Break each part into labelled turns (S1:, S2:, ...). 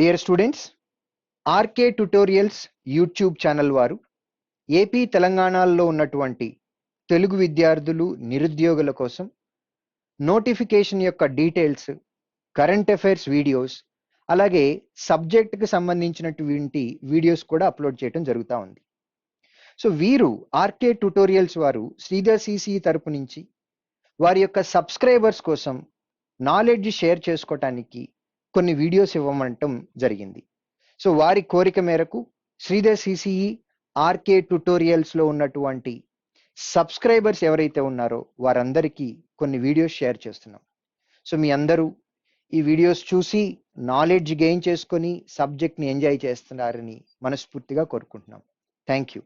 S1: Dear students, R K tutorials YouTube channel వారు AP తెలంగాణలో ఉన్నటువంటి తెలుగు విద్యార్థులు నిరుద్యోగుల కోసం నోటిఫికేషన్ యొక్క డీటెయిల్స్, కరెంట్ అఫైర్స్ వీడియోస్, అలాగే సబ్జెక్ట్కి సంబంధించినటువంటి వీడియోస్ కూడా అప్లోడ్ చేయడం జరుగుతూ ఉంది. సో వీరు ఆర్కే ట్యుటోరియల్స్ వారు శ్రీధర్ సిసి తరపు నుంచి వారి యొక్క సబ్స్క్రైబర్స్ కోసం నాలెడ్జ్ షేర్ చేసుకోవటానికి కొన్ని వీడియోస్ ఇవ్వమంటం జరిగింది. సో వారి కోరిక మేరకు శ్రీధర్ సిసిఈ ఆర్కే ట్యుటోరియల్స్లో ఉన్నటువంటి సబ్స్క్రైబర్స్ ఎవరైతే ఉన్నారో వారందరికీ కొన్ని వీడియోస్ షేర్ చేస్తున్నాం. సో మీ అందరూ ఈ వీడియోస్ చూసి నాలెడ్జ్ గెయిన్ చేసుకొని సబ్జెక్ట్ని ఎంజాయ్ చేస్తున్నారని మనస్ఫూర్తిగా కోరుకుంటున్నాం. Thank you.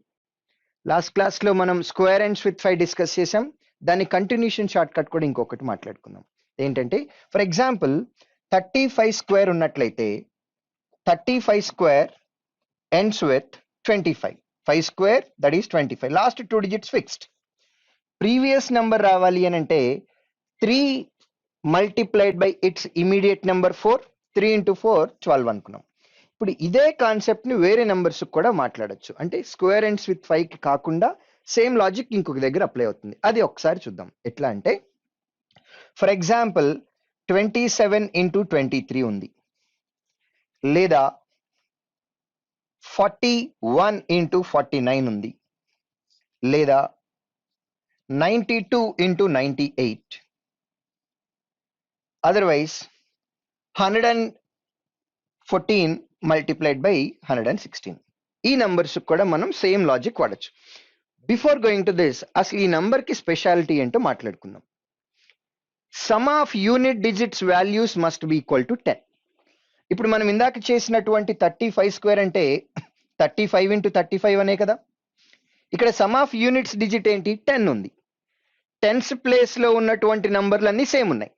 S1: లాస్ట్ క్లాస్లో మనం స్క్వేర్ అండ్స్ విత్ 5 డిస్కస్ చేసాం. దాని కంటిన్యూషన్ షార్ట్ కట్ కూడా ఇంకొకటి మాట్లాడుకుందాం. ఏంటంటే ఫర్ ఎగ్జాంపుల్ 35 స్క్వేర్ ఉన్నట్లయితే 35 square ends with 25. 5 square that is 25. Last 2 digits fixed. Previous number రావాలి అని అంటే 3 multiplied by its immediate number 4. 3 into 4 12 అనుకున్నాం. ఇప్పుడు ఇదే కాన్సెప్ట్ ని వేరే నెంబర్స్ కూడా మాట్లాడొచ్చు. అంటే స్క్వేర్ ఎండ్స్ విత్ 5 కి కాకుండా సేమ్ లాజిక్ ఇంకొక దగ్గర అప్లై అవుతుంది. అది ఒకసారి చూద్దాం. ఎట్లా అంటే ఫర్ ఎగ్జాంపుల్ 27 into 23 ఉంది, లేదా 41 into 49 ఉంది, లేదా 92 into 98, అదర్వైజ్ 114 multiplied by 116. ఈ నంబర్స్ కూడా మనం సేమ్ లాజిక్ వాడచ్చు. బిఫోర్ గోయింగ్ టు దిస్, అసలు ఈ నంబర్ కి స్పెషాలిటీ ఏంటో మాట్లాడుకుందాం. Some of unit digits values must be equal to 10. ఇప్పుడు మనం ఇందాక చేసినటువంటి 35 స్క్వేర్ అంటే 35 into 35 అనే కదా. ఇక్కడ సమ్ ఆఫ్ యూనిట్స్ డిజిట్ ఏంటి? 10 ఉంది. టెన్స్ ప్లేస్ లో ఉన్నటువంటి నంబర్లు అన్ని సేమ్ ఉన్నాయి.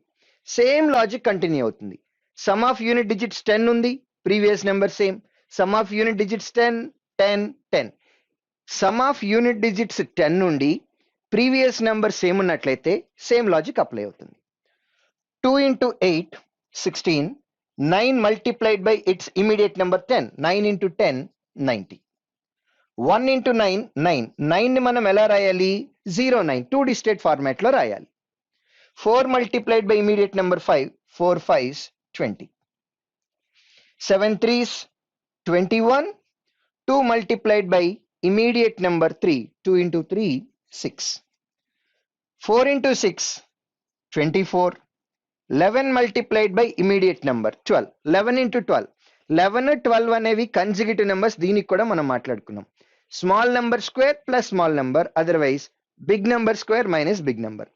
S1: సేమ్ లాజిక్ కంటిన్యూ అవుతుంది. సమ్ ఆఫ్ యూనిట్ డిజిట్స్ 10 ఉంది, previous number same. Some of unit digits 10 10 10. Some of unit digits 10 నుండి ప్రీవియస్ నెంబర్ సేమ్ ఉన్నట్లయితే సేమ్ లాజిక్ అప్లై అవుతుంది. 2 into 8 16. 9 multiplied by its immediate number 10. 9 into 10 90. 1 into 9 9. 9 ని మనం ఎలా రాయాలి? 09 2 digit format లో రాయాలి. 4 multiplied by immediate number 5. 4 5s 20. 7 3s 21. 2 multiplied by immediate number 3. 2 into 3 6. 4 into 6 24. 11 multiplied by immediate number 12. 11 into 12. 11 12 అనేవి consecutive numbers. దీనికి కూడా మనం మాట్లాడుకున్నాం. Small number square plus small number, otherwise big number square minus big number.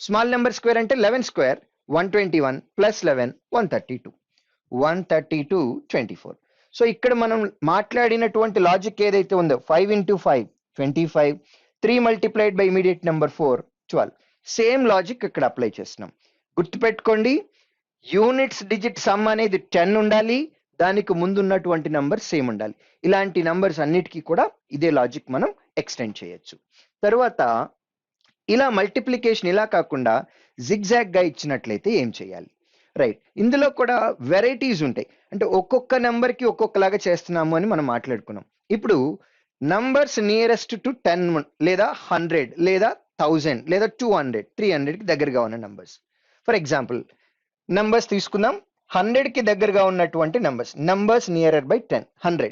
S1: Small number square అంటే 11 square 121 plus 11 132. 132 24. So ఇక్కడ మనం మాట్లాడినటువంటి logic ఏదైతే ఉందో 5 into 5 25. 3 multiplied by immediate number 4 12. Same logic ఇక్కడ అప్లై చేస్తున్నాం. గుర్తుపెట్టుకోండి, యూనిట్స్ డిజిట్ సమ్ అనేది 10 ఉండాలి, దానికి ముందు ఉన్నటువంటి నంబర్ సేమ్ ఉండాలి. ఇలాంటి నంబర్స్ అన్నిటికీ కూడా ఇదే లాజిక్ మనం ఎక్స్టెండ్ చేయొచ్చు. తర్వాత ఇలా మల్టిప్లికేషన్ ఇలా కాకుండా జిగ్జాగ్ గా ఇచ్చినట్లయితే ఏం చేయాలి? రైట్, ఇందులో కూడా వెరైటీస్ ఉంటాయి. అంటే ఒక్కొక్క నెంబర్ కి ఒక్కొక్కలాగా చేస్తున్నాము అని మనం మాట్లాడుకున్నాం. ఇప్పుడు నంబర్స్ నియరెస్ట్ టు 10 లేదా 100 లేదా 1000 లేదా 200 300 కి దగ్గరగా ఉన్న నంబర్స్. ఫర్ ఎగ్జాంపుల్ నంబర్స్ తీసుకుందాం. 100 కి దగ్గరగా ఉన్నటువంటి నంబర్స్ నియరర్ బై 10 100.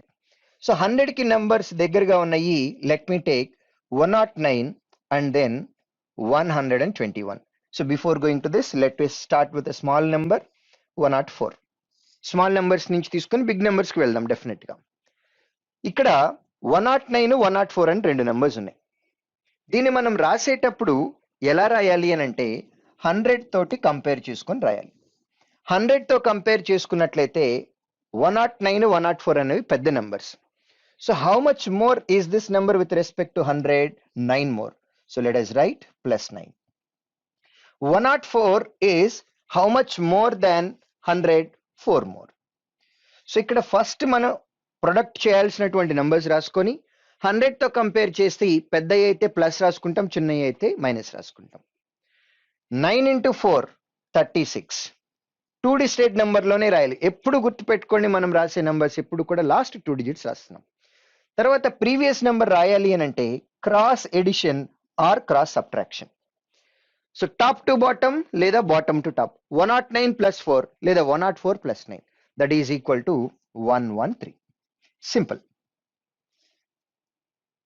S1: సో 100 కి నంబర్స్ దగ్గరగా ఉన్నాయి. Let me take 109 and then 121. So before going to this, let us start with a small number 104. Small numbers నుంచి తీసుకొని బిగ్ నెంబర్స్ కి వెళ్దాం డెఫినెట్ గా. ఇక్కడ 109 104 అని 2 నెంబర్స్ ఉన్నాయి. దీన్ని మనం రాసేటప్పుడు ఎలా రాయాలి అని అంటే 100 తోటి కంపేర్ చేసుకొని రాయాలి. 100 తో కంపేర్ చేసుకున్నట్లయితే 109 104 అనేవి పెద్ద numbers. So how much more is this number with respect to 100? 9 more. So let us write +9. 104 is how much more than 100? 4 more. So ఇక్కడ ఫస్ట్ మనం ప్రొడక్ట్ చేయాల్సినటువంటి నెంబర్స్ రాసుకొని 100 తో కంపేర్ చేస్తే పెద్దవి అయితే ప్లస్ రాసుకుంటాం, చిన్నవి అయితే మైనస్ రాసుకుంటాం. 9 into 4 36. 2 డిజిట్ నెంబర్లోనే రాయాలి. ఎప్పుడు గుర్తుపెట్టుకోండి, మనం రాసే నెంబర్స్ ఎప్పుడు కూడా లాస్ట్ 2 డిజిట్స్ రాస్తున్నాం. తర్వాత ప్రీవియస్ నెంబర్ రాయాలి అని అంటే cross addition or cross subtraction. So top to bottom లేదా బాటమ్ టు టాప్. 109 ప్లస్ 4 లేదా 104 plus 9 that is equal to 113. Simple.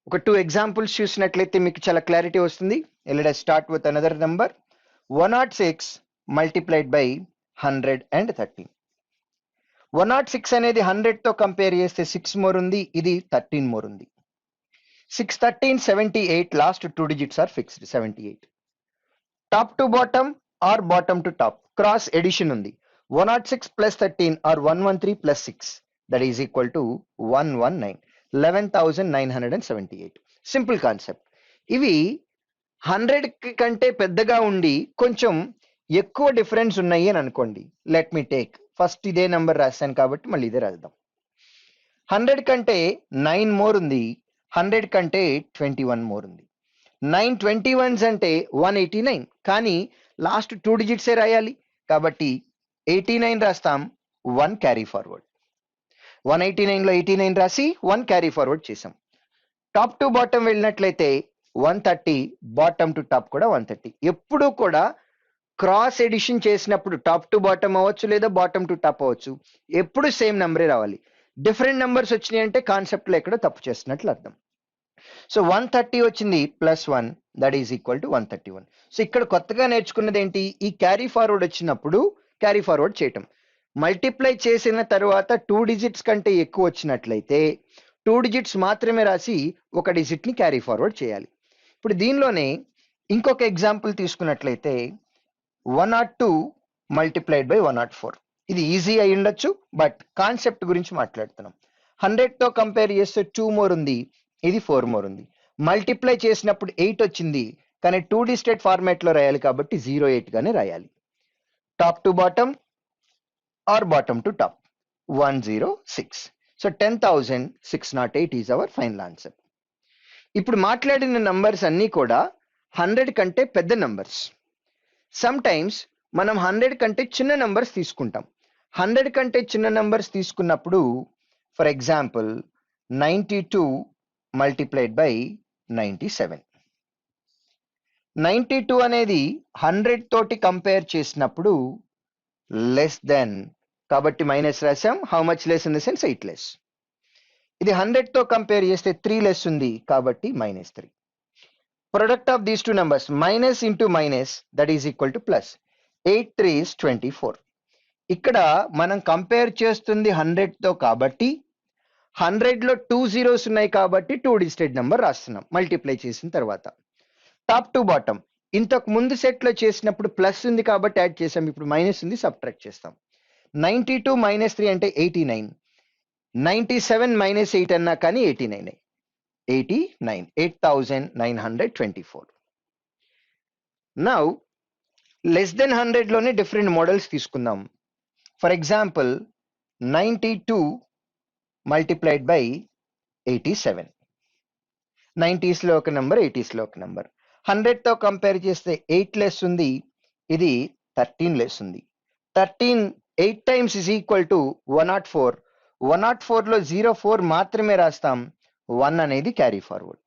S1: ఒక 2 ఎగ్జాంపుల్స్ చూసినట్లయితే మీకు చాలా క్లారిటీ వస్తుంది. Let us start with another number. 106 multiplied by 113. 106 అనేది 100 తో కంపేర్ చేస్తే 6 మోర్ ఉంది, ఇది 13 మోర్ ఉంది. 6 13 78, last 2 digits are fixed 78. Top to bottom or bottom to top cross addition ఉంది. 106 plus 13 or 113 plus 6 that is equal to 119, 11,978. Simple concept. ఇవి 100 కంటే పెద్దగా ఉండి కొంచెం ఎక్కువ డిఫరెన్స్ ఉన్నాయి అని అనుకోండి. లెట్ మీ టేక్ ఫస్ట్ ఇదే నెంబర్ రాశాను కాబట్టి మళ్ళీ ఇదే రాద్దాం. 100 కంటే 9 మోర్ ఉంది, 100 కంటే 21 మోర్ ఉంది. 9 21s అంటే 189, కానీ లాస్ట్ 2 డిజిట్సే రాయాలి కాబట్టి 89 రాస్తాం, 1 క్యారీ ఫార్వర్డ్. 189లో 89 రాసి 1 క్యారీ ఫార్వర్డ్ చేసాం. టాప్ టు బాటమ్ వెళ్ళినట్లయితే 130, బాటమ్ టు టాప్ కూడా 130. ఎప్పుడూ కూడా క్రాస్ ఎడిషన్ చేసినప్పుడు టాప్ టు బాటమ్ అవ్వచ్చు లేదా బాటమ్ టు టాప్ అవ్వచ్చు, ఎప్పుడు సేమ్ నెంబరే రావాలి. డిఫరెంట్ నెంబర్స్ వచ్చినాయి అంటే కాన్సెప్ట్లో ఎక్కడో తప్పు చేస్తున్నట్లు అర్థం. సో 130 వచ్చింది plus 1 that is equal to 131. So ఇక్కడ కొత్తగా నేర్చుకున్నది ఏంటి, ఈ క్యారీ ఫార్వర్డ్ వచ్చినప్పుడు క్యారీ ఫార్వర్డ్ చేయటం. మల్టిప్లై చేసిన తర్వాత 2 డిజిట్స్ కంటే ఎక్కువ వచ్చినట్లయితే 2 డిజిట్స్ మాత్రమే రాసి ఒక డిజిట్ ని క్యారీ ఫార్వర్డ్ చేయాలి. ఇప్పుడు దీనిలోనే ఇంకొక ఎగ్జాంపుల్ తీసుకున్నట్లయితే 102 మల్టిప్లైడ్ బై 104. ఇది ఈజీ అయి ఉండొచ్చు, బట్ కాన్సెప్ట్ గురించి మాట్లాడుతున్నాం. 100 తో కంపేర్ చేస్తే 2 మోర్ ఉంది, ఇది 4 మోర్ ఉంది. మల్టిప్లై చేసినప్పుడు 8 వచ్చింది, కానీ 2 డిజిట్ ఫార్మాట్ లో రాయాలి కాబట్టి 08 గానే రాయాలి. Top to bottom or bottom to top 106. So 10,608 is our final answer. ఇప్పుడు మాట్లాడిన నంబర్స్ అన్నీ కూడా 100 కంటే పెద్ద నంబర్స్. సమ్ టైమ్స్ మనం 100 కంటే చిన్న నంబర్స్ తీసుకుంటాం. 100 కంటే చిన్న నంబర్స్ తీసుకున్నప్పుడు ఫర్ ఎగ్జాంపుల్ 92 మల్టిప్లైడ్ బై 97. 92 అనేది 100 తోటి కంపేర్ చేసినప్పుడు లెస్ దెన్, కాబట్టి మైనస్ రాసాం. How much less in the sense 8 less. ఇది 100 తో కంపేర్ చేస్తే 3 లెస్ ఉంది కాబట్టి -3. Product of these two numbers minus into minus that is equal to plus. 8 3s 24. ఇక్కడ మనం కంపేర్ చేస్తుంది 100 తో కాబట్టి 100 లో 2 zeros ఉన్నాయి కాబట్టి 2 డిజిట్ నెంబర్ రాస్తున్నాం మల్టిప్లై చేసిన తర్వాత. టాప్ టు బాటమ్ ఇంతకు ముందు సెట్ లో చేసినప్పుడు ప్లస్ ఉంది కాబట్టి యాడ్ చేసాం, ఇప్పుడు మైనస్ ఉంది సబ్ట్రాక్ట్ చేస్తాం. 92 -3 అంటే 89. 97 -8 అన్నా కానీ 89. 8,924. నౌ లెస్ దెన్ 100 లోనే డిఫరెంట్ మోడల్స్ తీసుకుందాం. For example 92 multiplied by 87. 90s లో ఒక నెంబర్, 80s లో ఒక నెంబర్. 100 తో కంపేర్ చేస్తే 8 లెస్ ఉంది, ఇది 13 లెస్ ఉంది. 13 8 times is equal to 104. 104 లో 04 మాత్రమే రాస్తాం, 1 అనేది carry forward.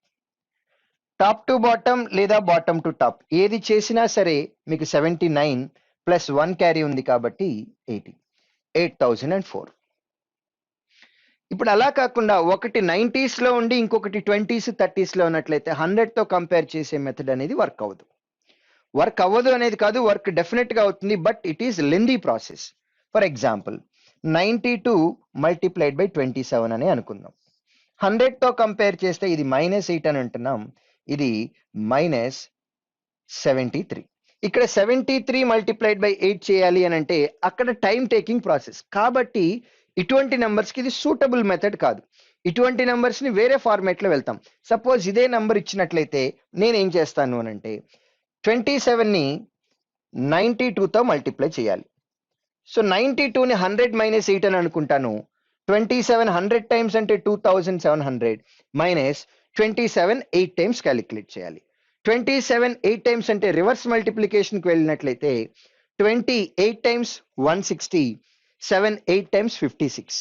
S1: Top to bottom లేదా బాటమ్ టు టాప్ ఏది చేసినా సరే మీకు 79 ప్లస్ 1 క్యారీ ఉంది కాబట్టి 80. 8004. ఇప్పుడు అలా కాకుండా ఒకటి 90s లో ఉండి ఇంకొకటి 20s 30s లో ఉన్నట్లయితే 100 తో కంపేర్ చేసే మెథడ్ అనేది వర్క్ అవ్వదు. వర్క్ అవ్వదు అనేది కాదు, వర్క్ డెఫినెట్ గా అవుతుంది, but it is lengthy process. For example 92 multiplied by 27 అని అనుకుందాం. 100 తో కంపేర్ చేస్తే ఇది -8 అని అంటున్నాం, ఇది -73. ఇక్కడ 73 మల్టిప్లైడ్ బై 8 చేయాలి అని అంటే అక్కడ టైం టేకింగ్ ప్రాసెస్ కాబట్టి ఇటువంటి నెంబర్స్ కి ఇది సూటబుల్ మెథడ్ కాదు. ఇటువంటి నెంబర్స్ ని వేరే ఫార్మాట్ లో వెళ్తాం. సపోజ్ ఇదే నెంబర్ ఇచ్చినట్లయితే నేను ఏం చేస్తాను అని అంటే 27 ని 92తో మల్టిప్లై చేయాలి. సో 92ని 100 - 8 అని అనుకుంటాను. 27 100 టైమ్స్ అంటే 2700 మైనస్ 27 8 టైమ్స్ క్యాలిక్యులేట్ చేయాలి. 27 8 టైమ్స్ అంటే రివర్స్ మల్టిప్లికేషన్కి వెళ్ళినట్లయితే 28 times 160, 7 8 times 56.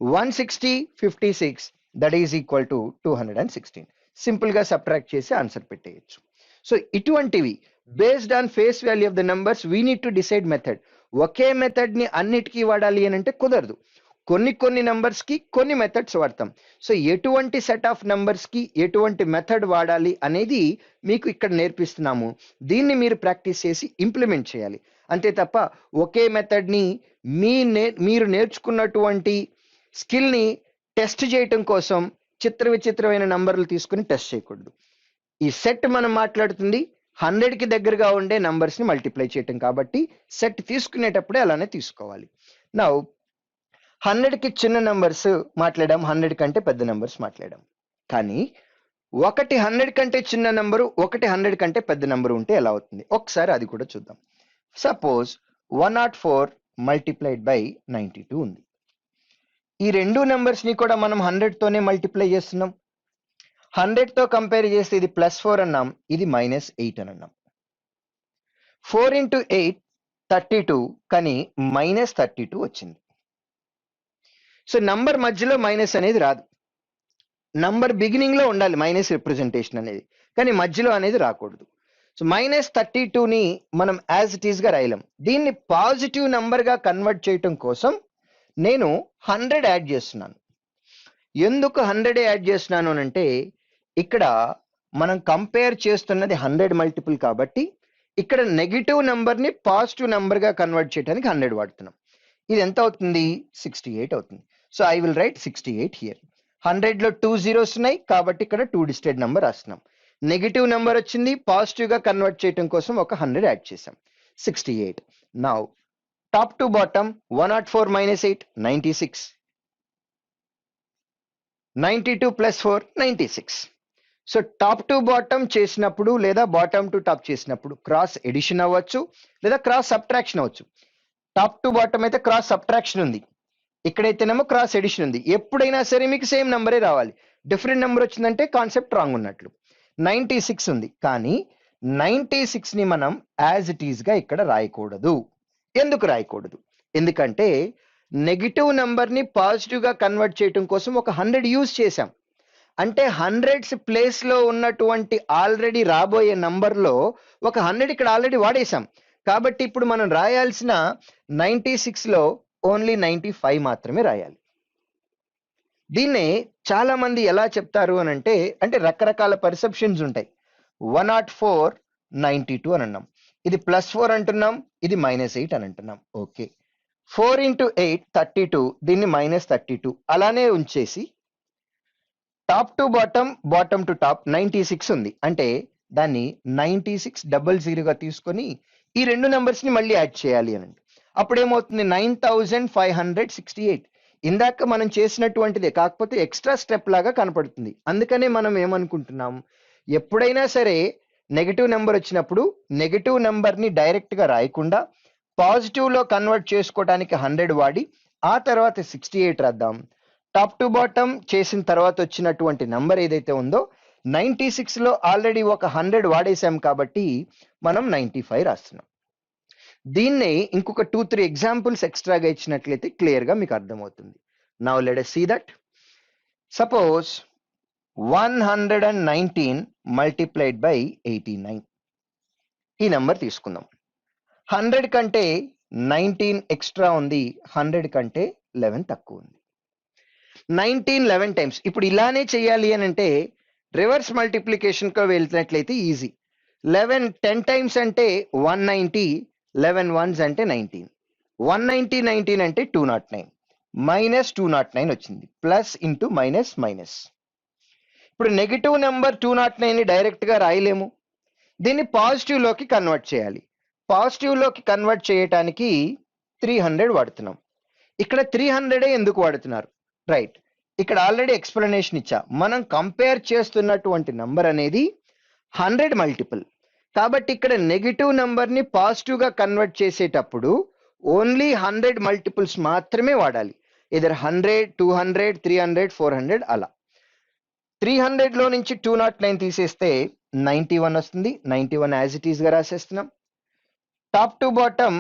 S1: 160 56 that is equal to 216. Simple గా సబ్ట్రాక్ట్ చేసి ఆన్సర్ పెట్టేయచ్చు. సో ఇటువంటివి based on face value of the numbers we need to decide method. Okay method ని అన్నిటికీ వాడాలి అని అంటే కుదరదు. కొన్ని నంబర్స్ కి కొన్ని మెథడ్స్ వాడతాం. సో ఎటువంటి సెట్ ఆఫ్ నంబర్స్ కి ఎటువంటి మెథడ్ వాడాలి అనేది మీకు ఇక్కడ నేర్పిస్తున్నాము. దీన్ని మీరు ప్రాక్టీస్ చేసి ఇంప్లిమెంట్ చేయాలి. అంతే తప్ప ఒకే మెథడ్ ని మీరు నేర్చుకున్నటువంటి స్కిల్ ని టెస్ట్ చేయటం కోసం విచిత్రమైన నంబర్లు తీసుకుని టెస్ట్ చేయకూడదు. ఈ సెట్ మనం మాట్లాడుతుంది 100 కి దగ్గరగా ఉండే నంబర్స్ ని మల్టిప్లై చేయటం కాబట్టి సెట్ తీసుకునేటప్పుడే అలానే తీసుకోవాలి. నౌ 100 కి చిన్న నంబర్స్ మాట్లాడాం, 100 కంటే పెద్ద నంబర్స్ మాట్లాడాం. కానీ ఒకటి 100 కంటే చిన్న నంబరు, ఒకటి 100 కంటే పెద్ద నంబరు ఉంటే ఎలా అవుతుంది ఒకసారి అది కూడా చూద్దాం. సపోజ్ 104 మల్టిప్లైడ్ బై 92 ఉంది. ఈ రెండు నంబర్స్ ని కూడా మనం 100 తోనే మల్టిప్లై చేస్తున్నాం. 100 తో కంపేర్ చేస్తే ఇది +4 అన్నాం, ఇది -8 అని అన్నాం. 4 into 8 32, కానీ -32 వచ్చింది. సో నంబర్ మధ్యలో మైనస్ అనేది రాదు. నంబర్ బిగినింగ్ లో ఉండాలి మైనస్ రిప్రజెంటేషన్ అనేది, కానీ మధ్యలో అనేది రాకూడదు. సో -32ని మనం యాజ్ ఇట్ ఈస్ గా రాయలేం. దీన్ని పాజిటివ్ నంబర్ గా కన్వర్ట్ చేయటం కోసం నేను 100 యాడ్ చేస్తున్నాను. ఎందుకు 100 యాడ్ చేస్తున్నాను అంటే ఇక్కడ మనం కంపేర్ చేస్తున్నది 100 మల్టిపుల్ కాబట్టి ఇక్కడ నెగిటివ్ నంబర్ ని పాజిటివ్ నంబర్ గా కన్వర్ట్ చేయడానికి 100 వాడుతున్నాం. ఇది ఎంత అవుతుంది? 68 అవుతుంది. So I will write 68 here. 100 లో 2 zeros ఉన్నాయి కాబట్టి ఇక్కడ 2 డిజిటెడ్ నంబర్ రాస్తున్నాం. నెగిటివ్ నంబర్ వచ్చింది, పాజిటివ్ గా కన్వర్ట్ చేయడం కోసం ఒక 100 యాడ్ చేసాం. 68. Now top to bottom 104 - 8 96. 92 + 4 96. So top to bottom చేసినప్పుడు లేదా బాటమ్ టు టాప్ చేసినప్పుడు క్రాస్ ఎడిషన్ అవ్వచ్చు లేదా క్రాస్ సబ్ట్రాక్షన్ అవ్వచ్చు. టాప్ టు బాటమ్ అయితే క్రాస్ సబ్ట్రాక్షన్ ఉంది, ఇక్కడైతేనేమో క్రాస్ ఎడిషన్ ఉంది. ఎప్పుడైనా సరే మీకు సేమ్ నెంబరే రావాలి. డిఫరెంట్ నెంబర్ వచ్చిందంటే కాన్సెప్ట్ రాంగ్ ఉన్నట్లు. 96 ఉంది, కానీ 96 ని మనం యాజ్ ఇట్ ఈస్ గా ఇక్కడ రాయకూడదు. ఎందుకు రాయకూడదు? ఎందుకంటే నెగిటివ్ నంబర్ ని పాజిటివ్ గా కన్వర్ట్ చేయడం కోసం ఒక 100 యూజ్ చేశాం. అంటే 100s ప్లేస్ లో ఉన్నటువంటి ఆల్రెడీ రాబోయే నంబర్ లో ఒక 100 ఇక్కడ ఆల్రెడీ వాడేశాం. కాబట్టి ఇప్పుడు మనం రాయాల్సిన 96 లో ఓన్లీ 95 మాత్రమే రాయాలి. దీన్నే చాలా మంది ఎలా చెప్తారు అని అంటే రకరకాల పర్సెప్షన్స్ ఉంటాయి. 104 92 అని అన్నాం, ఇది +4 అంటున్నాం, ఇది -8 అని అంటున్నాం. ఓకే, 4 into 8 32, దీన్ని -32 అలానే ఉంచేసి top to bottom bottom to top 96 ఉంది, అంటే దాన్ని 9600 గా తీసుకొని ఈ రెండు నెంబర్స్ ని మళ్ళీ యాడ్ చేయాలి అని. అప్పుడు ఏమవుతుంది? 9568. ఇందాక మనం చేసినటువంటిదే, కాకపోతే ఎక్స్ట్రా స్టెప్ లాగా కనపడుతుంది. అందుకనే మనం ఏమనుకుంటున్నాం, ఎప్పుడైనా సరే నెగటివ్ నెంబర్ వచ్చినప్పుడు నెగటివ్ నెంబర్ ని డైరెక్ట్ గా రాయకుండా పాజిటివ్ లో కన్వర్ట్ చేసుకోవడానికి 100 వాడి ఆ తర్వాత 68 రాద్దాం. టాప్ టు బాటమ్ చేసిన తర్వాత వచ్చినటువంటి నంబర్ ఏదైతే ఉందో 96 లో ఆల్రెడీ ఒక 100 వాడేసాం కాబట్టి మనం 95 రాస్తున్నాం. దీన్నే ఇంకొక 2-3 ఎగ్జాంపుల్స్ ఎక్స్ట్రాగా ఇచ్చినట్లయితే క్లియర్ గా మీకు అర్థమవుతుంది. Now let us see that. Suppose 119 multiplied by 89. ఈ నంబర్ తీసుకుందాం. 100 కంటే 19 ఎక్స్ట్రా ఉంది, 100 కంటే 11 తక్కువ ఉంది. 19 11 టైమ్స్. ఇప్పుడు ఇలానే చేయాలి అని అంటే రివర్స్ మల్టిప్లికేషన్ కు వెళ్తున్నట్లయితే ఈజీ. 11 10 టైమ్స్ అంటే 190, 11 ones అంటే 19. 190 19 అంటే 209, -209 వచ్చింది. Plus into minus minus. ఇప్పుడు నెగిటివ్ నెంబర్ 209 ని డైరెక్ట్ గా రాయలేము, దీన్ని పాజిటివ్ లోకి కన్వర్ట్ చేయాలి. పాజిటివ్ లోకి కన్వర్ట్ చేయటానికి 300 వాడుతున్నాం. ఇక్కడ 300 ఎందుకు వాడుతున్నారు? రైట్, ఇక్కడ ఆల్రెడీ ఎక్స్ప్లెనేషన్ ఇచ్చా. మనం కంపేర్ చేస్తున్నటువంటి నంబర్ అనేది 100 మల్టిపుల్ కాబట్టి ఇక్కడ నెగిటివ్ నంబర్ ని పాజిటివ్ గా కన్వర్ట్ చేసేటప్పుడు ఓన్లీ 100 మల్టిపుల్స్ మాత్రమే వాడాలి. ఇదర్ 100 200 300 400 అలా. 300 లో నుంచి 209 తీసేస్తే 91 వస్తుంది. 91 యాజ్ ఇట్ ఈస్ గా రాసేస్తున్నాం. టాప్ టు బాటమ్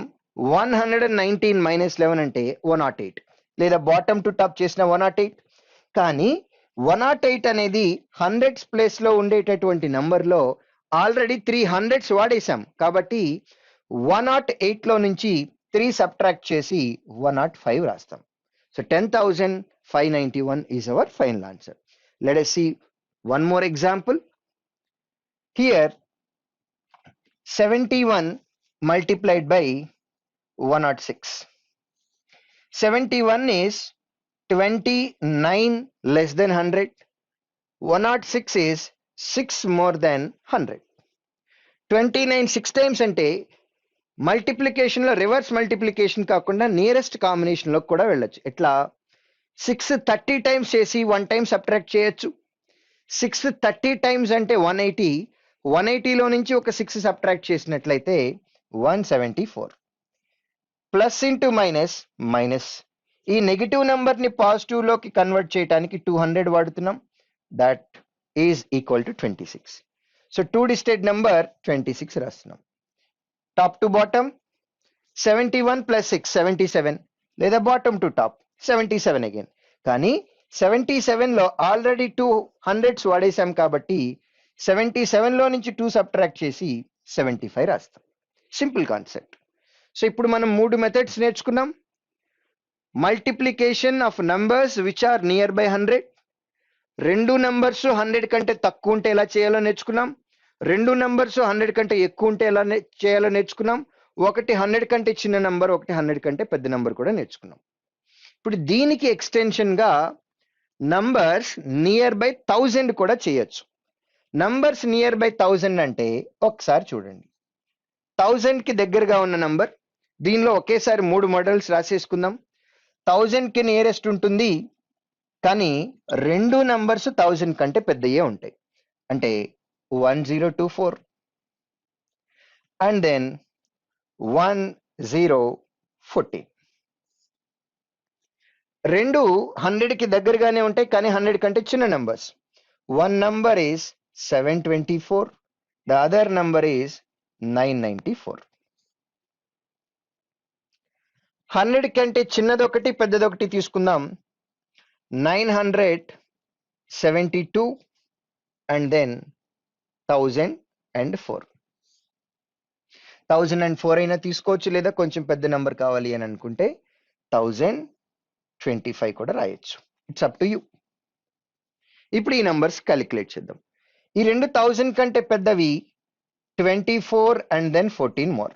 S1: 119 మైనస్ 11 అంటే 108, లేదా బాటమ్ టు టాప్ చేసిన 108. కానీ 108 అనేది హండ్రెడ్స్ ప్లేస్ లో ఉండేటటువంటి నంబర్లో ఆల్రెడీ 300s వాడేశాం కాబట్టి 108 లో నుంచి 3 సబ్ట్రాక్ట్ చేసి 105 రాస్తాం. So 10,591 is our final answer. Let us see one more example. Here 71 multiplied by 106. 71 is 29 less than 100. 106 is 6 more than 100. 29 6 times అంటే మల్టిప్లికేషన్ లో రివర్స్ మల్టిప్లికేషన్ కాకుండా నియరెస్ట్ కాంబినేషన్ లో కూడా వెళ్ళొచ్చు. ఎట్లా 6 30 టైమ్స్ చేసి 1 టైం సబ్ట్రాక్ట్ చేయొచ్చు. 6 30 టైమ్స్ అంటే 180. 180లో నుంచి ఒక 6 సబ్ట్రాక్ట్ చేసినట్లయితే 174. Plus into minus minus. ఈ నెగిటివ్ నెంబర్ ని పాజిటివ్ లోకి కన్వర్ట్ చేయడానికి 200 వాడుతున్నాం. That is equal to 26. So 2 digited number 26 రాస్తున్నాం. టాప్ టు బాటమ్ 71 ప్లస్ 6 77, లేదా బాటమ్ టు టాప్ 77 అగైన్. కానీ 77 లో ఆల్రెడీ 200s వాడేసాం కాబట్టి 77 లో నుంచి 2 సబ్ట్రాక్ట్ చేసి 75 రాస్తాం. Simple concept. సో ఇప్పుడు మనం 3 మెథడ్స్ నేర్చుకున్నాం. Multiplication of numbers which are near by 100. 2 numbers 100 కంటే తక్కువ ఉంటే ఎలా చేయాలో నేర్చుకున్నాం. 2 నంబర్స్ 100 కంటే ఎక్కువ ఉంటే ఎలా చేయాలో నేర్చుకున్నాం. ఒకటి 100 కంటే చిన్న నంబర్, ఒకటి 100 కంటే పెద్ద నంబర్ కూడా నేర్చుకున్నాం. ఇప్పుడు దీనికి ఎక్స్టెన్షన్ గా నంబర్స్ నియర్ బై 1000 కూడా చేయొచ్చు. నంబర్స్ నియర్ బై 1000 అంటే ఒకసారి చూడండి. 1000 కి దగ్గరగా ఉన్న నంబర్, దీనిలో ఒకేసారి 3 మోడల్స్ రాసేసుకుందాం. 1000 కి నియరెస్ట్ ఉంటుంది, కానీ 2 నంబర్స్ 1000 కంటే పెద్దయే ఉంటాయి. అంటే 1024 అండ్ దెన్ 1014. 2 100 కి దగ్గరగానే ఉంటాయి, కానీ 100 కంటే చిన్న numbers. One number is 724, the other number is 994. 100 కంటే చిన్నదొకటి పెద్దదొకటి తీసుకుందాం. 972 అండ్ దెన్ 1004. 1004 అయినా తీసుకోవచ్చు, లేదా కొంచెం పెద్ద నెంబర్ కావాలి అని అనుకుంటే 1025 కూడా రాయొచ్చు. It's up to you. ఇప్పుడు ఈ నంబర్స్ క్యాలిక్యులేట్ చేద్దాం. ఈ రెండు 1000 కంటే పెద్దవి 24 అండ్ దెన్ 14 మోర్.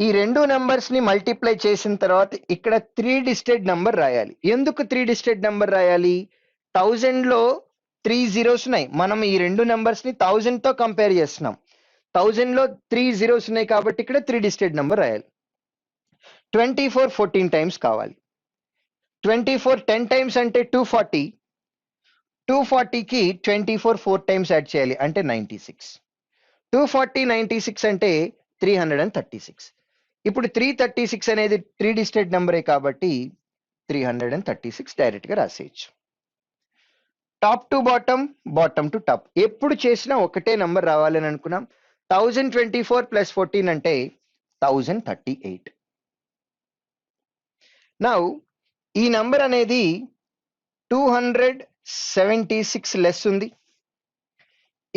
S1: ఈ రెండు నంబర్స్ ని మల్టిప్లై చేసిన తర్వాత ఇక్కడ 3 డిజిటెడ్ నంబర్ రాయాలి. ఎందుకు 3 డిజిటెడ్ నంబర్ రాయాలి? 1000 లో 3 zeros ఉన్నాయి. మనం ఈ రెండు నంబర్స్ ని 1000 తో కంపేర్ చేస్తున్నాం. 1000 లో 3 zeros ఉన్నాయి కాబట్టి ఇక్కడ 3 డిజిటెడ్ నంబర్ రాయాలి. 24 14 టైమ్స్ కావాలి. 24 10 టైమ్స్ అంటే 240. 240కి 24 4 టైమ్స్ యాడ్ చేయాలి అంటే 96. 240 96 అంటే 336. ఇప్పుడు 336 అనేది 3 డిజిటెడ్ నెంబరే కాబట్టి 336 డైరెక్ట్ గా రాసేయచ్చు. Top to bottom, bottom to top ఎప్పుడు చేసినా ఒకటే నంబర్ రావాలని అనుకున్నాం. 1024 ప్లస్ 14 అంటే 1038. నౌ ఈ నంబర్ అనేది 276 లెస్ ఉంది,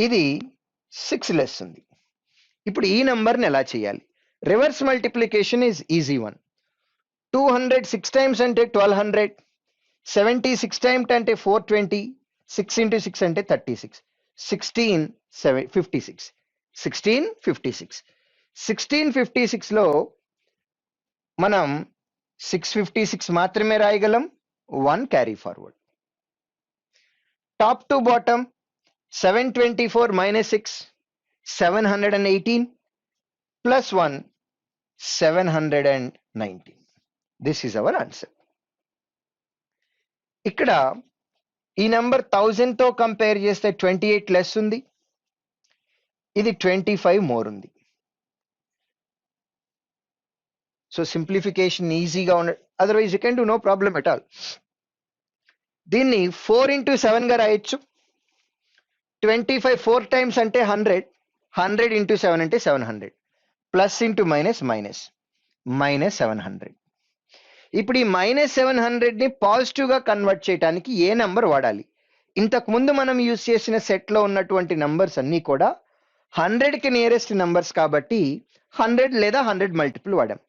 S1: ఇది 6 లెస్ ఉంది. ఇప్పుడు ఈ నంబర్ని ఎలా చేయాలి? Reverse multiplication is easy one. 206 times అంటే 1200, 76 టైమ్స్ అంటే 420, 6 into 6 అంటే 36, 1656. 1656 లో మనం 656 మాత్రమే రాయగలం, 1 carry forward. Top to bottom 724 minus 6 718 plus 1 719. This is our answer. ఇక్కడ ఈ నంబర్ 1000 తో కంపేర్ చేస్తే 28 లెస్ ఉంది, ఇది 25 మోర్ ఉంది. సో సింప్లిఫికేషన్ ఈజీగా ఉన్న, otherwise you can do no problem at all. దీన్ని 4 into 7 గా రాయొచ్చు. 25 4 టైమ్స్ అంటే 100, 100 into 7 అంటే 700, ప్లస్ ఇంటూ మైనస్ మైనస్, -700. ఇప్పుడు ఈ -700 ని పాజిటివ్ గా కన్వర్ట్ చేయడానికి ఏ నంబర్ వాడాలి? ఇంతకు ముందు మనం యూజ్ చేసిన సెట్ లో ఉన్నటువంటి నంబర్స్ అన్ని కూడా 100 కి నియరెస్ట్ నంబర్స్ కాబట్టి 100 లేదా 100 మల్టిపుల్ వాడాం.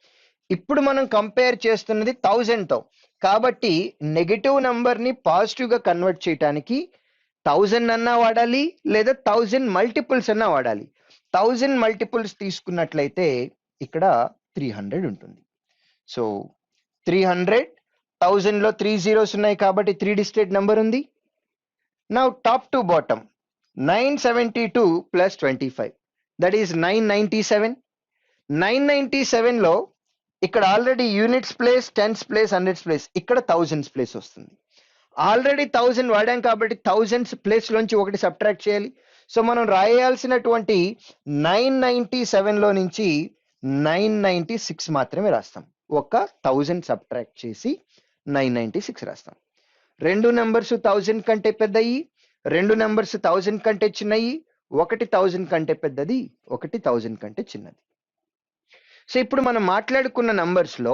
S1: ఇప్పుడు మనం కంపేర్ చేస్తున్నది 1000 తో కాబట్టి నెగటివ్ నంబర్ ని పాజిటివ్ గా కన్వర్ట్ చేయడానికి 1000 అన్నా వాడాలి లేదా 1000 మల్టిపుల్స్ అన్నా వాడాలి. 1000 మల్టిపుల్స్ తీసుకున్నట్లయితే ఇక్కడ 300 ఉంటుంది. సో 300, 1000 లో 3 zeros ఉన్నాయి కాబట్టి 3 digit నెంబర్ ఉంది. Now top to bottom 972 plus 25, that is 997. 997 లో ఇక్కడ already units place, tens place, hundreds place, ఇక్కడ థౌజండ్స్ ప్లేస్ వస్తుంది. ఆల్రెడీ 1000 వాడాం కాబట్టి థౌజండ్స్ ప్లేస్ లోంచి ఒకటి సబ్ట్రాక్ట్ చేయాలి. సో మనం రాయాల్సినటువంటి 997 లో నుంచి 996 మాత్రమే రాస్తాం. ఒక 1000 సబ్ట్రాక్ట్ చేసి 996 రాస్తాం. రెండు నెంబర్స్ 1000 కంటే పెద్దయి, రెండు నెంబర్స్ 1000 కంటే చిన్నయి, ఒకటి 1000 కంటే పెద్దది, ఒకటి 1000 కంటే చిన్నది. సో ఇప్పుడు మనం మాట్లాడుకున్న నంబర్స్ లో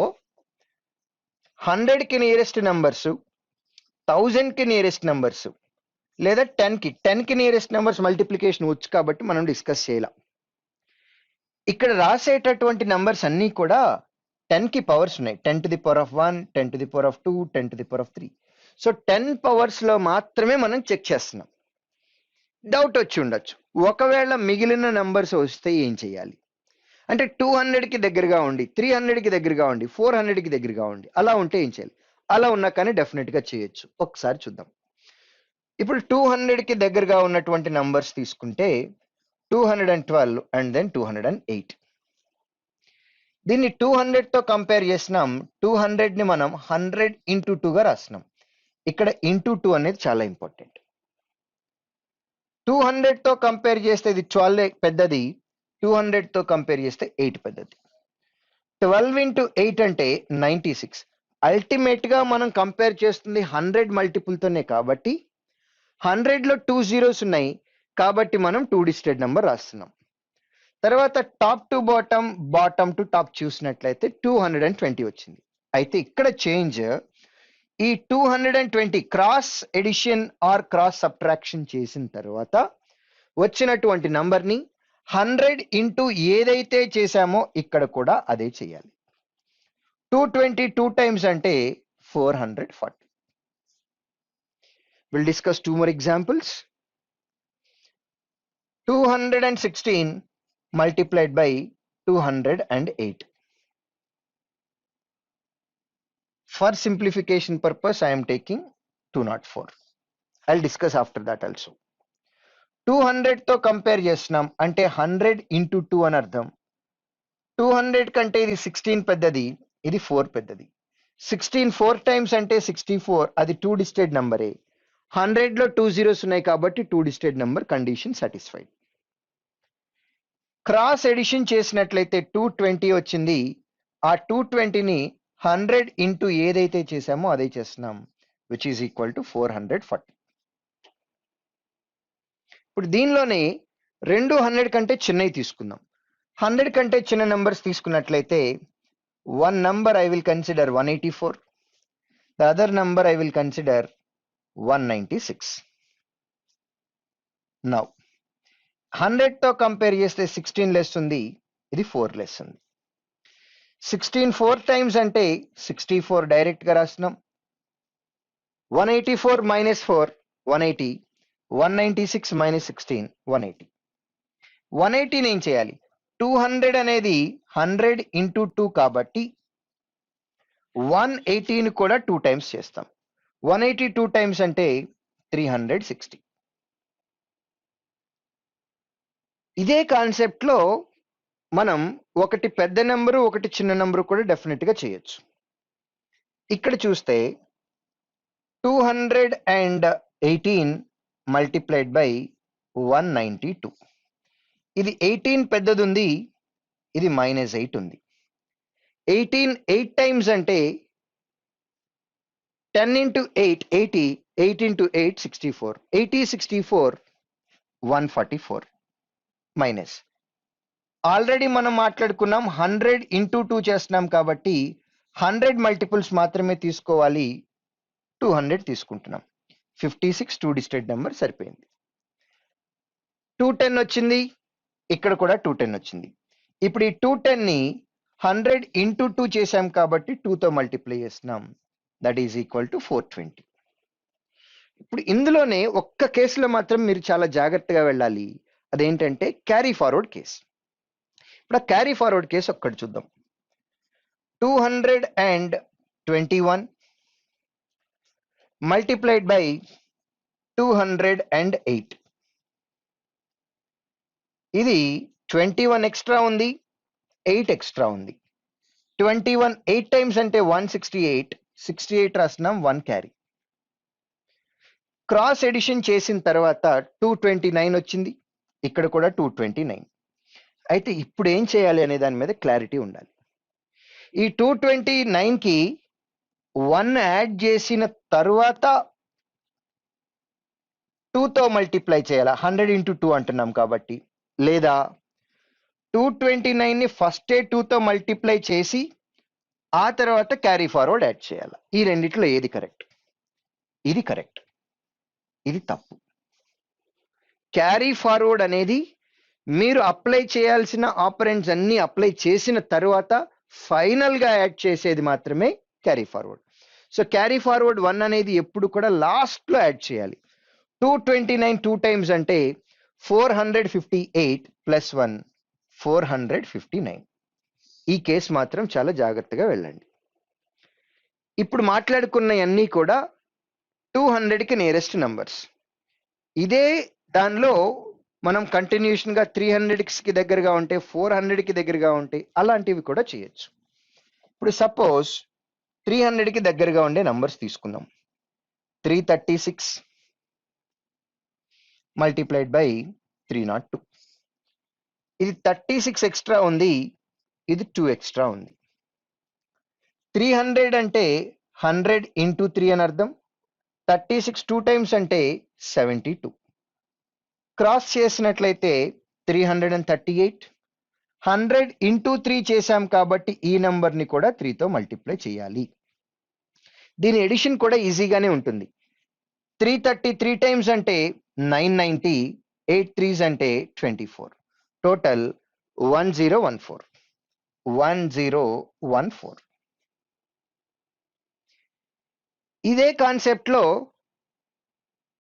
S1: 100 కి నియరెస్ట్ నంబర్స్, 1000 కి నియరెస్ట్ నంబర్స్ లేదా 10 కి నియరెస్ట్ నంబర్స్ మల్టిప్లికేషన్ వచ్చు కాబట్టి మనం డిస్కస్ చేయాలి. ఇక్కడ రాసేటటువంటి నంబర్స్ అన్నీ కూడా 10 కి పవర్స్ ఉన్నాయి. 10 to the power of 1, 10 to the power of 2, 10 to the power of 3. So 10 powers లో మాత్రమే మనం చెక్ చేస్తున్నాం. డౌట్ వచ్చి ఉండొచ్చు, ఒకవేళ మిగిలిన నంబర్స్ వస్తే ఏం చేయాలి అంటే 200 కి దగ్గరగా ఉండి, 300 కి దగ్గరగా ఉండి, 400 కి దగ్గరగా ఉండి అలా ఉంటే ఏం చేయాలి? అలా ఉన్నా కానీ డెఫినెట్ గా చేయొచ్చు. ఒకసారి చూద్దాం. ఇప్పుడు 200 కి దగ్గరగా ఉన్నటువంటి నంబర్స్ తీసుకుంటే 212 అండ్ దెన్ 208. దీన్ని 200 తో కంపేర్ చేసినాం. 200 ని మనం 100 into 2 గా రాస్తున్నాం. ఇక్కడ ఇంటూ 2 అనేది చాలా ఇంపార్టెంట్. 200 తో కంపేర్ చేస్తే ఇది 12 పెద్దది, 200 తో కంపేర్ చేస్తే 8 పెద్దది. 12 into 8 అంటే 96. అల్టిమేట్ గా మనం కంపేర్ చేస్తుంది 100 మల్టిపుల్ తోనే కాబట్టి 100 లో 2 zeros ఉన్నాయి కాబట్టి మనం 2 digit నెంబర్ రాస్తున్నాం. తర్వాత top to bottom, bottom to top చూసినట్లయితే 220 వచ్చింది. అయితే ఇక్కడ చేంజ్ ఈ 220 cross addition or cross subtraction చేసిన తర్వాత వచ్చినటువంటి నంబర్ ని 100 ఇంటూ ఏదైతే చేశామో ఇక్కడ కూడా అదే చేయాలి. 220 2 times అంటే 440. We'll discuss two more examples. 216 multiplied by 208. For simplification purpose, I am taking 204. I'll discuss after that also. 200 తో కంపేర్ చేస్తున్నాం అంటే 100 into 2 అని అర్థం. 200 కంటే ఇది 16 పెద్దది, ఇది 4 పెద్దది. 16 4 times అంటే 64, అది 2 digit నెంబరే. 100 లో 2 zeros ఉన్నాయి కాబట్టి 2 digit number, condition satisfied. Cross edition చేసినట్లయితే 220 వచ్చింది. ఆ 220ని 100 ఇంటూ ఏదైతే చేసామో అదే చేస్తున్నాం, విచ్ ఈజ్ ఈక్వల్ టు 440. ఇప్పుడు దీనిలోనే రెండు 100 కంటే చిన్నవి తీసుకుందాం. 100 కంటే చిన్న నంబర్స్ తీసుకున్నట్లయితే one number I will consider 184, the other number I will consider 196. Now 100 తో కంపేర్ చేస్తే 16 లెస్ ఉంది, ఇది 4 లెస్ ఉంది. 16 4 times అంటే 64 డైరెక్ట్ గా రాస్తున్నాం. 184 minus 4 180, 196 minus 16 180. 180 ఏం చేయాలి? 200 అనేది 100 into 2 కాబట్టి 180 కూడా 2 times చేస్తాం. 180 2 times అంటే 360. ఇదే కాన్సెప్ట్ లో మనం ఒకటి పెద్ద నెంబరు, ఒకటి చిన్న నెంబరు కూడా డెఫినెట్ గా చేయొచ్చు. ఇక్కడ చూస్తే 218 multiplied by 192. ఇది 18 పెద్దది ఉంది, ఇది -8 ఉంది. 18 8 times అంటే 10 into 8 80, 8 into 8 64, 80 64 144. మైనస్. ఆల్రెడీ మనం మాట్లాడుకున్నాం 100 ఇంటూ 2 చేస్తున్నాం కాబట్టి 100 మల్టిపుల్స్ మాత్రమే తీసుకోవాలి. 200 తీసుకుంటున్నాం. 56 2 డిజిటెడ్ నెంబర్ సరిపోయింది. 210 వచ్చింది, ఇక్కడ కూడా 210 వచ్చింది. ఇప్పుడు ఈ 210ని 100 ఇంటూ 2 చేసాం కాబట్టి 2తో మల్టిప్లై చేస్తున్నాం. That is equal to 420. ఇప్పుడు ఇందులోనే ఒక్క కేసులో మాత్రం మీరు చాలా జాగ్రత్తగా వెళ్ళాలి. అదేంటంటే క్యారీ ఫార్వర్డ్ కేస్. ఇప్పుడు ఆ క్యారీ ఫార్వర్డ్ కేసు ఒక్కటి చూద్దాం. 221 మల్టిప్లైడ్ బై 208. ఇది 21 ఎక్స్ట్రా ఉంది, 8 ఎక్స్ట్రా ఉంది. 21 8 టైమ్స్ అంటే 168, 68 రాస్తున్నాం, 1 క్యారీ. క్రాస్ ఎడిషన్ చేసిన తర్వాత 229 వచ్చింది, ఇక్కడ కూడా 229. అయితే ఇప్పుడు ఏం చేయాలి అనే దాని మీద క్లారిటీ ఉండాలి. ఈ 229కి 1 యాడ్ చేసిన తర్వాత 2తో మల్టిప్లై చేయాలా, 100 ఇంటూ 2 అంటున్నాం కాబట్టి. లేదా 229ని ఫస్టే 2తో మల్టిప్లై చేసి ఆ తర్వాత క్యారీ ఫార్వర్డ్ యాడ్ చేయాలి. ఈ రెండిట్లో ఏది కరెక్ట్? ఇది కరెక్ట్, ఇది తప్పు. క్యారీ ఫార్వర్డ్ అనేది మీరు అప్లై చేయాల్సిన ఆపరెంట్స్ అన్ని అప్లై చేసిన తర్వాత ఫైనల్ గా యాడ్ చేసేది మాత్రమే carry forward. So carry forward 1 అనేది ఎప్పుడు కూడా లాస్ట్ లో యాడ్ చేయాలి. 229 2 టైమ్స్ అంటే 458 ప్లస్ 1 459. ఈ కేసు మాత్రం చాలా జాగ్రత్తగా వెళ్ళండి. ఇప్పుడు మాట్లాడుకున్నవన్నీ కూడా 200కి నియరెస్ట్ నంబర్స్. ఇదే దానిలో మనం కంటిన్యూషన్ గా 300కి దగ్గరగా ఉంటే, 400కి దగ్గరగా ఉంటే అలాంటివి కూడా చేయొచ్చు. ఇప్పుడు సపోజ్ 300కి దగ్గరగా ఉండే నంబర్స్ తీసుకుందాం. 336 మల్టిప్లైడ్ బై 302. ఇది 36 ఎక్స్ట్రా ఉంది, ఇది 2 ఎక్స్ట్రా ఉంది. 300 అంటే 100 ఇంటూ 3 అని అర్థం. 36 2 టైమ్స్ అంటే 72. క్రాస్ చేసినట్లయితే 338. 100 ఇంటూ 3 చేశాం కాబట్టి ఈ నంబర్ని కూడా 3తో మల్టిప్లై చేయాలి. దీని ఎడిషన్ కూడా ఈజీగానే ఉంటుంది. 333 టైమ్స్ అంటే 990, 8 3s అంటే 24. టోటల్ 1014. 1014. ఇదే కాన్సెప్ట్ లో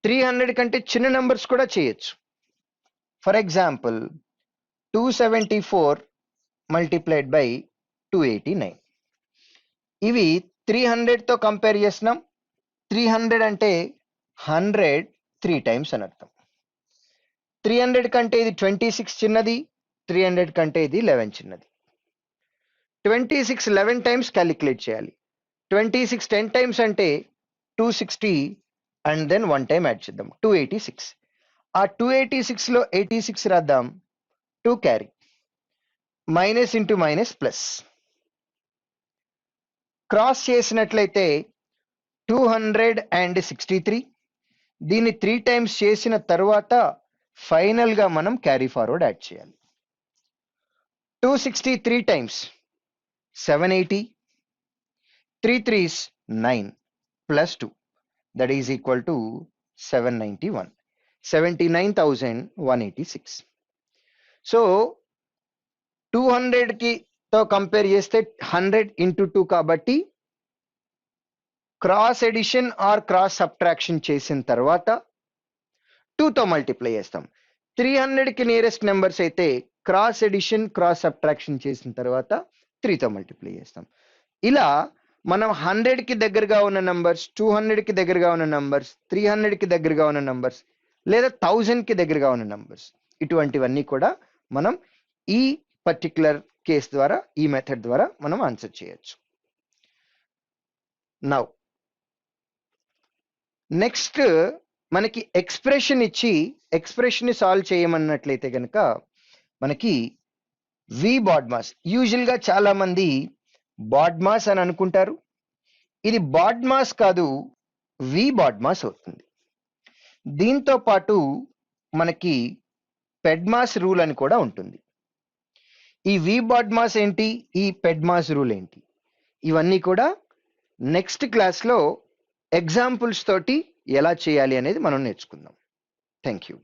S1: 300 కంటే చిన్న నంబర్స్ కూడా చేయొచ్చు. For example 274 multiplied by 289. ఇవి 300తో కంపేర్ చేస్తున్నాం. 300 అంటే 100 3 టైమ్స్ అని అర్థం. 300 కంటే ఇది 26 చిన్నది, 300 కంటే ఇది 11 చిన్నది. 26 11 టైమ్స్ క్యాలిక్యులేట్ చేయాలి. 26 10 టైమ్స్ అంటే 260 అండ్ దెన్ 1 టైం యాడ్ చేద్దాం, 286. ఆ 286లో 86 రాద్దాం, 2 carry. Minus into minus plus. Cross చేసినట్లయితే 263. దీన్ని 3 టైమ్స్ చేసిన తర్వాత ఫైనల్ గా మనం క్యారీ ఫార్వర్డ్ యాడ్ చేయాలి. 263 times 780. 3 3s 9 plus 2, that is equal to 791. 79,186. So 200కి తో కంపేర్ చేస్తే 100 ఇంటూ 2 కాబట్టి cross addition or cross subtraction చేసిన తర్వాత 2తో మల్టిప్లై చేస్తాం. 300కి నియరెస్ట్ నెంబర్స్ అయితే క్రాస్ ఎడిషన్ క్రాస్ సబ్ట్రాక్షన్ చేసిన తర్వాత 3తో మల్టిప్లై చేస్తాం. ఇలా మనం 100కి దగ్గరగా ఉన్న నంబర్స్, 200కి దగ్గరగా ఉన్న నంబర్స్, 300కి దగ్గరగా ఉన్న నంబర్స్, లేదా 1000కి దగ్గరగా ఉన్న నంబర్స్, ఇటువంటివన్నీ కూడా మనం ఈ పర్టికులర్ కేస్ ద్వారా, ఈ మెథడ్ ద్వారా మనం ఆన్సర్ చేయొచ్చు. నౌ నెక్స్ట్ మనకి ఎక్స్ప్రెషన్ ఇచ్చి ఎక్స్ప్రెషన్ ని సాల్వ్ చేయమన్నట్లయితే కనుక మనకి వి బాడ్మాస్, యూజువల్ గా చాలా మంది బాడ్మాస్ అని అనుకుంటారు. ఇది బాడ్మాస్ కాదు, వి బాడ్మాస్ అవుతుంది. దీంతో పాటు మనకి పెడ్మాస్ రూల్ అని కూడా ఉంటుంది. ఈ వి బాడ్మాస్ ఏంటి, ఈ పెడ్మాస్ రూల్ ఏంటి, ఇవన్నీ కూడా నెక్స్ట్ క్లాస్లో ఎగ్జాంపుల్స్ తోటి ఎలా చేయాలి అనేది మనం నేర్చుకుందాం. Thank you.